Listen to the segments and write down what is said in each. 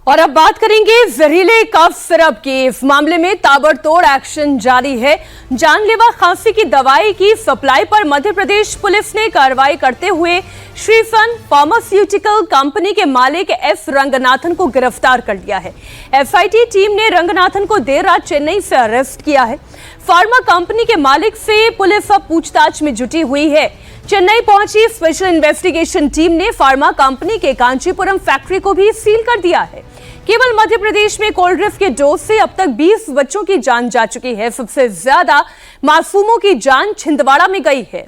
और अब बात करेंगे जहरीले कफ सिरप की। इस मामले में ताबड़तोड़ एक्शन जारी है। जानलेवा खांसी की दवाई की सप्लाई पर मध्य प्रदेश पुलिस ने कार्रवाई करते हुए श्रीसन फार्मास्यूटिकल कंपनी के मालिक एस रंगनाथन को गिरफ्तार कर लिया है। एसआईटी टीम ने रंगनाथन को देर रात चेन्नई से अरेस्ट किया है। फार्मा कंपनी के मालिक से पुलिस अब पूछताछ में जुटी हुई है। चेन्नई पहुंची स्पेशल इन्वेस्टिगेशन टीम ने फार्मा कंपनी के कांचीपुरम फैक्ट्री को भी सील कर दिया है। केवल मध्य प्रदेश में कोल्ड ड्रिंक के डोज से अब तक 20 बच्चों की जान जा चुकी है। सबसे ज्यादा मासूमों की जान छिंदवाड़ा में गई है।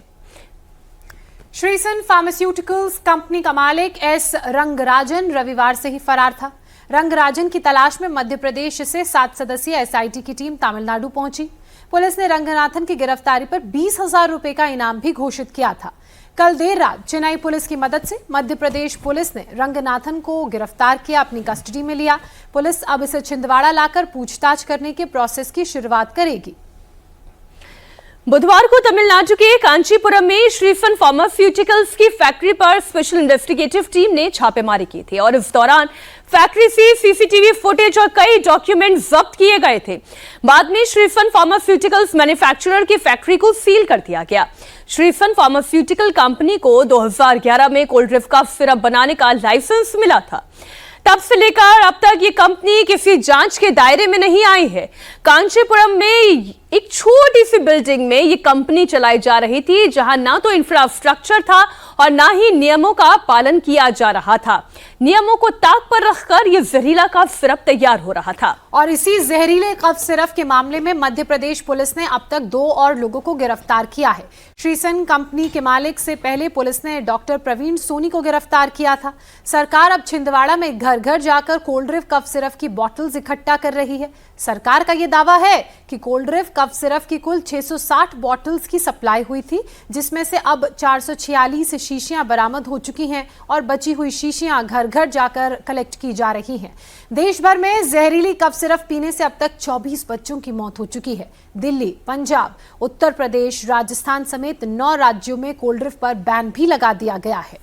श्रीसन फार्मास्यूटिकल्स कंपनी का मालिक एस रंगराजन रविवार से ही फरार था। रंगराजन की तलाश में मध्य प्रदेश से 7 सदस्यीय एसआईटी की टीम तमिलनाडु पहुंची। पुलिस ने रंगनाथन की गिरफ्तारी पर 20,000 रुपए का इनाम भी घोषित किया था। कल देर रात चेन्नई पुलिस की मदद से मध्य प्रदेश पुलिस ने रंगनाथन को गिरफ्तार किया, अपनी कस्टडी में लिया। पुलिस अब इसे छिंदवाड़ा लाकर पूछताछ करने के प्रोसेस की शुरुआत करेगी। बुधवार को तमिलनाडु के कांचीपुरम में श्रीसन फार्मास्यूटिकल्स की फैक्ट्री पर स्पेशल इन्वेस्टिगेटिव टीम ने छापेमारी की थी और इस दौरान फैक्ट्री से सीसीटीवी फुटेज और कई डॉक्यूमेंट जब्त किए गए थे। बाद में श्रीसन फार्मास्यूटिकल्स मैन्युफैक्चरर की फैक्ट्री को सील कर दिया गया। श्रीसन फार्मास्यूटिकल कंपनी को 2011 में कोल्ड ड्रिंक का सिरप बनाने का लाइसेंस मिला था। तब से लेकर अब तक ये कंपनी किसी जांच के दायरे में नहीं आई है। कांचीपुरम में एक छोटी सी बिल्डिंग में ये कंपनी चलाई जा रही थी, जहां ना तो इंफ्रास्ट्रक्चर था और ना ही नियमों का पालन किया जा रहा था। नियमों को ताक पर रखकर यह जहरीला कफ सिरप तैयार हो रहा था। और इसी जहरीले कफ सिरप के मामले में मध्य प्रदेश पुलिस ने अब तक 2 और लोगों को गिरफ्तार किया है। श्रीसन कंपनी के मालिक से पहले पुलिस ने डॉक्टर प्रवीण सोनी को गिरफ्तार किया था। सरकार अब छिंदवाड़ा में घर घर जाकर कोल्ड ड्रिंक कफ सिरप की बॉटल्स इकट्ठा कर रही है। सरकार का यह दावा है कि कोल्ड ड्रिंक कफ सिरप की कुल 660 बॉटल्स की सप्लाई हुई थी, जिसमें से अब 446 शीशियां बरामद हो चुकी हैं और बची हुई शीशियां घर घर जाकर कलेक्ट की जा रही हैं। देश भर में जहरीली कफ सिरप पीने से अब तक 24 बच्चों की मौत हो चुकी है। दिल्ली, पंजाब, उत्तर प्रदेश, राजस्थान समेत 9 राज्यों में कोल्ड ड्रिंक पर बैन भी लगा दिया गया है।